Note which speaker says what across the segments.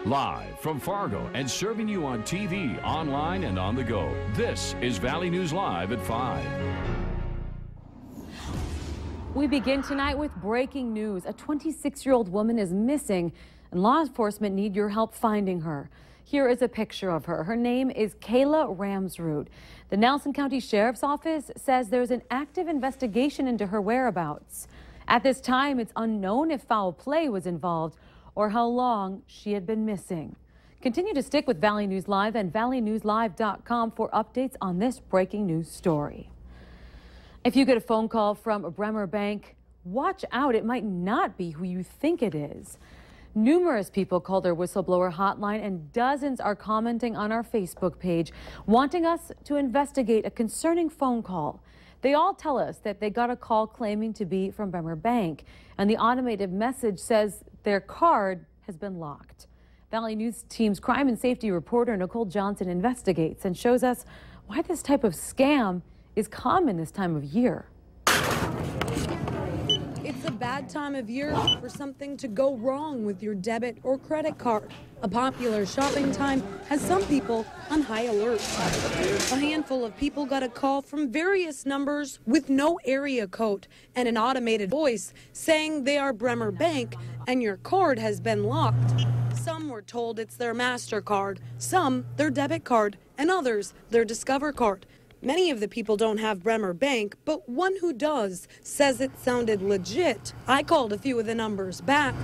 Speaker 1: Live from Fargo and serving you on TV, online, and on the go. This is Valley News Live at 5.
Speaker 2: We begin tonight with breaking news. A 26-year-old woman is missing, and law enforcement need your help finding her. Here is a picture of her. Her name is Kayla Ramsrud. The Nelson County Sheriff's Office says there's an active investigation into her whereabouts. At this time, it's unknown if foul play was involved or how long she had been missing. Continue to stick with Valley News Live and valleynewslive.com for updates on this breaking news story. If you get a phone call from Bremer Bank, watch out. It might not be who you think it is. Numerous people called our whistleblower hotline, and dozens are commenting on our Facebook page, wanting us to investigate a concerning phone call. They all tell us that they got a call claiming to be from Bremer Bank, and the automated message says their card has been locked. Valley News Team's crime and safety reporter Nicole Johnson investigates and shows us why this type of scam is common this time of year.
Speaker 3: It's a bad time of year for something to go wrong with your debit or credit card. A popular shopping time has some people on high alert. A handful of people got a call from various numbers with no area code and an automated voice saying they are Bremer Bank and your card has been locked. Some were told it's their MasterCard, some their debit card, and others their Discover card. Many of the people don't have Bremer Bank, but one who does says it sounded legit. I called a few of the numbers back,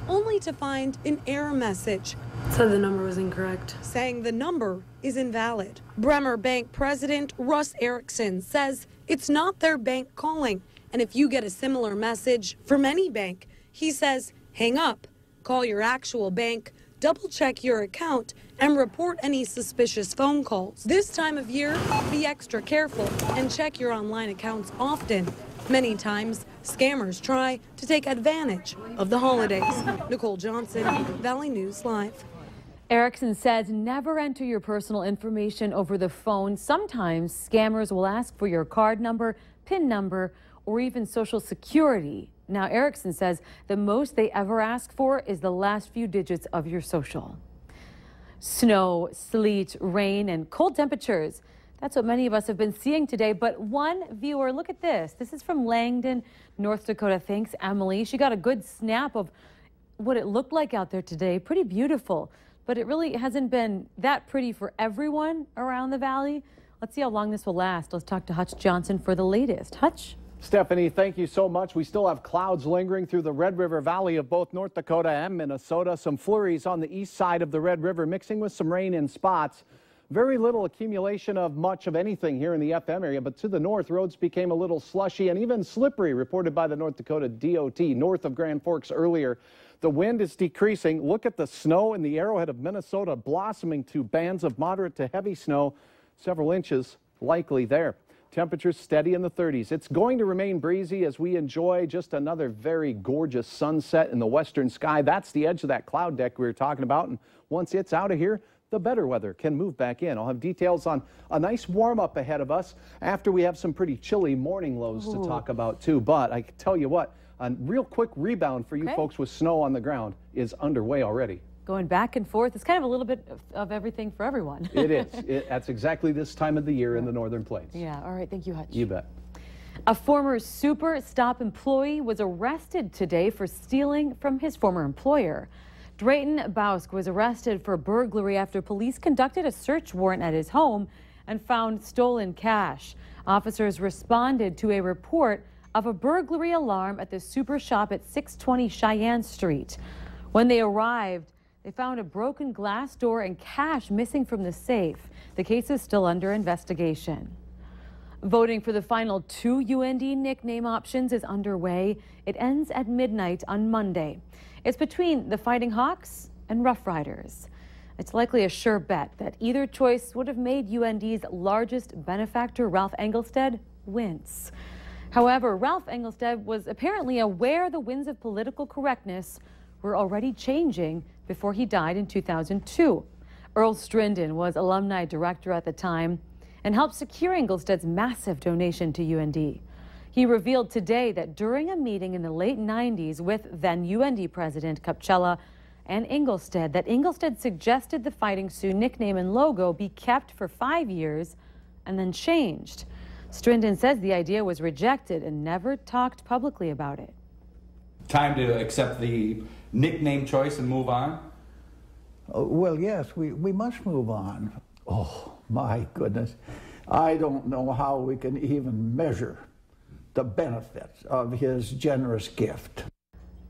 Speaker 3: only to find an error message.
Speaker 4: Said the number was incorrect.
Speaker 3: Saying the number is invalid. Bremer Bank President Russ Erickson says it's not their bank calling. And if you get a similar message from any bank, he says, hang up, call your actual bank, double check your account, and report any suspicious phone calls. This time of year, be extra careful and check your online accounts often. Many times, scammers try to take advantage of the holidays. Nicole Johnson, Valley News Live.
Speaker 2: Erickson says never enter your personal information over the phone. Sometimes scammers will ask for your card number, PIN number, or even Social Security. Now, Erickson says the most they ever ask for is the last few digits of your social. Snow, sleet, rain, and cold temperatures. That's what many of us have been seeing today. But one viewer, look at this. This is from Langdon, North Dakota. Thanks, Emily. She got a good snap of what it looked like out there today. Pretty beautiful. But it really hasn't been that pretty for everyone around the valley. Let's see how long this will last. Let's talk to Hutch Johnson for the latest. Hutch?
Speaker 5: Stephanie, thank you so much. We still have clouds lingering through the Red River Valley of both North Dakota and Minnesota. Some flurries on the east side of the Red River mixing with some rain in spots. Very little accumulation of much of anything here in the FM area, but to the north, roads became a little slushy and even slippery, reported by the North Dakota DOT north of Grand Forks earlier. The wind is decreasing. Look at the snow in the Arrowhead of Minnesota blossoming to bands of moderate to heavy snow, several inches likely there. Temperatures steady in the 30s. It's going to remain breezy as we enjoy just another very gorgeous sunset in the western sky. That's the edge of that cloud deck we were talking about. And once it's out of here, the better weather can move back in. I'll have details on a nice warm up ahead of us after we have some pretty chilly morning lows to talk about too. But I can tell you what, a real quick rebound for you folks with snow on the ground is underway already.
Speaker 2: Going back and forth. It's kind of a little bit of everything for everyone.
Speaker 5: It is. That's exactly this time of the year in the Northern Plains.
Speaker 2: Yeah. All right. Thank you, Hutch.
Speaker 5: You bet.
Speaker 2: A former Super Stop employee was arrested today for stealing from his former employer. Drayton Bausk was arrested for burglary after police conducted a search warrant at his home and found stolen cash. Officers responded to a report of a burglary alarm at the Super Shop at 620 Cheyenne Street. When they arrived, they found a broken glass door and cash missing from the safe. The case is still under investigation. Voting for the final 2 UND nickname options is underway. It ends at midnight on Monday. It's between the Fighting Hawks and Rough Riders. It's likely a sure bet that either choice would have made UND's largest benefactor, Ralph Engelstad, wince. However, Ralph Engelstad was apparently aware the winds of political correctness were already changing before he died in 2002. Earl Strinden was alumni director at the time and helped secure Engelstad's massive donation to UND. He revealed today that during a meeting in the late 90s with then UND President Capchella and Inglested that Inglested suggested the Fighting Sioux nickname and logo be kept for 5 years and then changed. Strinden says the idea was rejected and never talked publicly about it.
Speaker 6: Time to accept the nickname choice and move on?
Speaker 7: Well, yes, we must move on. Oh, my goodness. I don't know how we can even measure the benefits of his generous gift.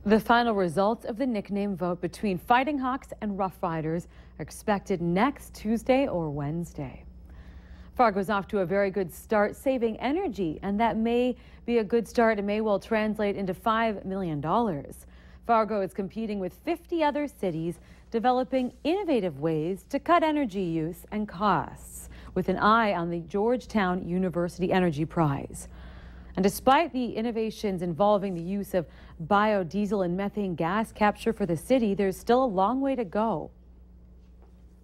Speaker 2: The final results of the nickname vote between Fighting Hawks and Rough Riders are expected next Tuesday or Wednesday. Fargo's off to a very good start saving energy, and that may be a good start and may well translate into $5 million. Fargo is competing with 50 other cities, developing innovative ways to cut energy use and costs, with an eye on the Georgetown University Energy Prize. And despite the innovations involving the use of biodiesel and methane gas capture for the city, there's still a long way to go.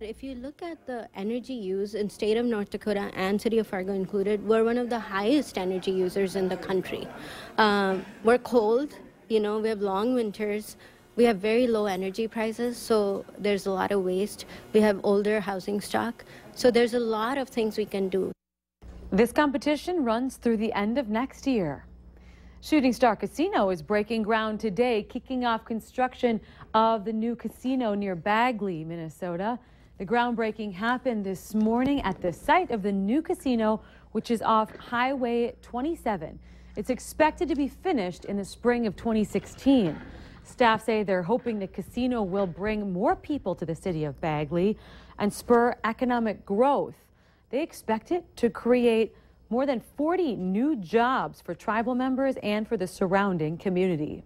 Speaker 8: If you look at the energy use in state of North Dakota and city of Fargo included, we're one of the highest energy users in the country. We're cold, you know, we have long winters, we have very low energy prices, so there's a lot of waste. We have older housing stock, so there's a lot of things we can do.
Speaker 2: This competition runs through the end of next year. Shooting Star Casino is breaking ground today, kicking off construction of the new casino near Bagley, Minnesota. The groundbreaking happened this morning at the site of the new casino, which is off Highway 27. It's expected to be finished in the spring of 2016. Staff say they're hoping the casino will bring more people to the city of Bagley and spur economic growth. They expect it to create more than 40 new jobs for tribal members and for the surrounding community.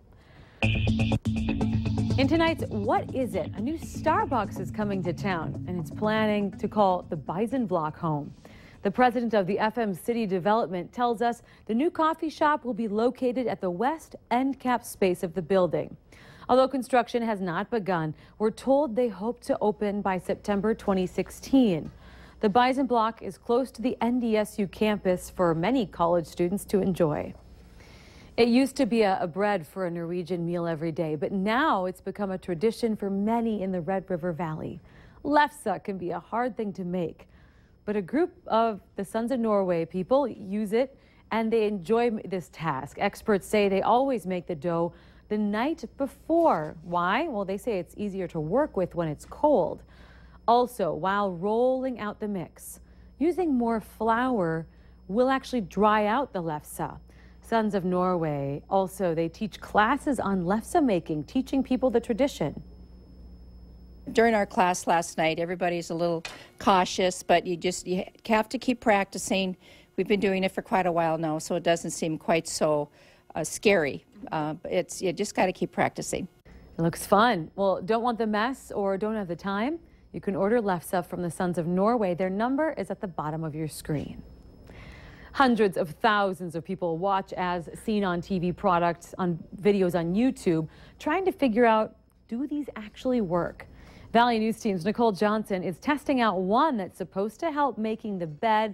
Speaker 2: In tonight's What Is It? A new Starbucks is coming to town, and it's planning to call the Bison Block home. The president of the FM City Development tells us the new coffee shop will be located at the west end cap space of the building. Although construction has not begun, we're told they hope to open by September 2016. The Bison Block is close to the NDSU campus for many college students to enjoy. It used to be a bread for a Norwegian meal every day, but now it's become a tradition for many in the Red River Valley. Lefse can be a hard thing to make, but a group of the Sons of Norway people use it and they enjoy this task. Experts say they always make the dough the night before. Why? Well, they say it's easier to work with when it's cold. Also, while rolling out the mix, using more flour will actually dry out the lefse. Sons of Norway also, they teach classes on lefse making, teaching people the tradition.
Speaker 9: During our class last night, everybody's a little cautious, but you have to keep practicing. We've been doing it for quite a while now, so it doesn't seem quite so scary. You just got to keep practicing.
Speaker 2: It looks fun. Well, don't want the mess or don't have the time? You can order lefse from the Sons of Norway. Their number is at the bottom of your screen. Hundreds of thousands of people watch as seen on TV products on videos on YouTube, trying to figure out, do these actually work? Valley News Team's Nicole Johnson is testing out one that's supposed to help making the bed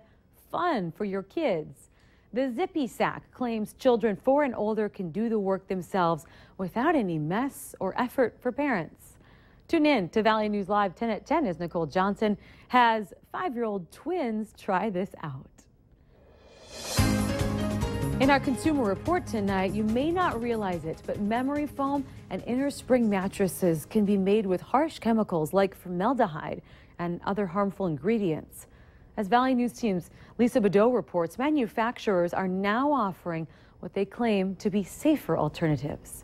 Speaker 2: fun for your kids. The Zippy Sack claims children 4 and older can do the work themselves without any mess or effort for parents. Tune in to Valley News Live 10 at 10 as Nicole Johnson has 5-year-old twins try this out. In our consumer report tonight, you may not realize it, but memory foam and inner spring mattresses can be made with harsh chemicals like formaldehyde and other harmful ingredients. As Valley News Team's Lisa Badeau reports, manufacturers are now offering what they claim to be safer alternatives.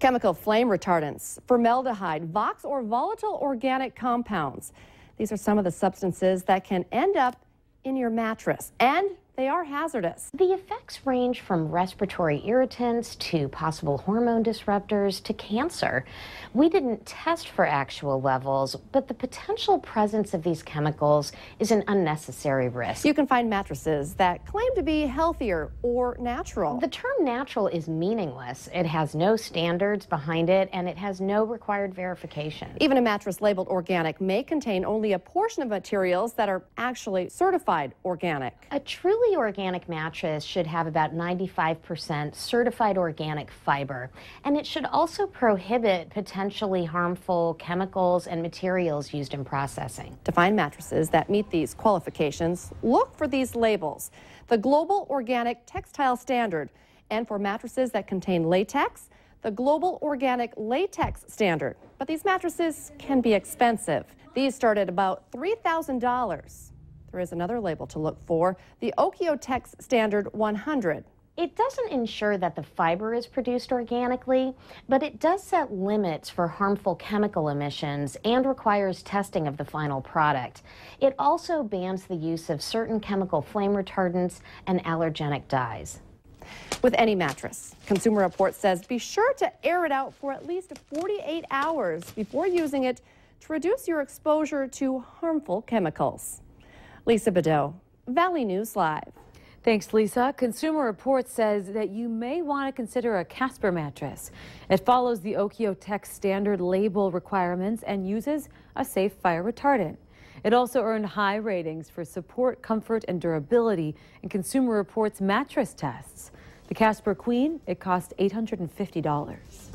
Speaker 10: Chemical flame retardants, formaldehyde, VOX, or volatile organic compounds. These are some of the substances that can end up in your mattress, and they are hazardous.
Speaker 11: The effects range from respiratory irritants to possible hormone disruptors to cancer. We didn't test for actual levels, but the potential presence of these chemicals is an unnecessary risk.
Speaker 10: You can find mattresses that claim to be healthier or natural.
Speaker 11: The term natural is meaningless. It has no standards behind it, and it has no required verification.
Speaker 10: Even a mattress labeled organic may contain only a portion of materials that are actually certified organic.
Speaker 11: A truly truly organic mattress should have about 95% certified organic fiber, and it should also prohibit potentially harmful chemicals and materials used in processing.
Speaker 10: To find mattresses that meet these qualifications, look for these labels: the Global Organic Textile Standard, and for mattresses that contain latex, the Global Organic Latex Standard. But these mattresses can be expensive. These start at about $3,000. There is another label to look for, the OEKO-TEX Standard 100.
Speaker 11: It doesn't ensure that the fiber is produced organically, but it does set limits for harmful chemical emissions and requires testing of the final product. It also bans the use of certain chemical flame retardants and allergenic dyes.
Speaker 10: With any mattress, Consumer Reports says be sure to air it out for at least 48 hours before using it to reduce your exposure to harmful chemicals. Lisa Bedeau, Valley News Live.
Speaker 2: Thanks, Lisa. Consumer Reports says that you may want to consider a Casper mattress. It follows the OEKO-TEX standard label requirements and uses a safe fire retardant. It also earned high ratings for support, comfort, and durability in Consumer Reports mattress tests. The Casper Queen, it cost $850.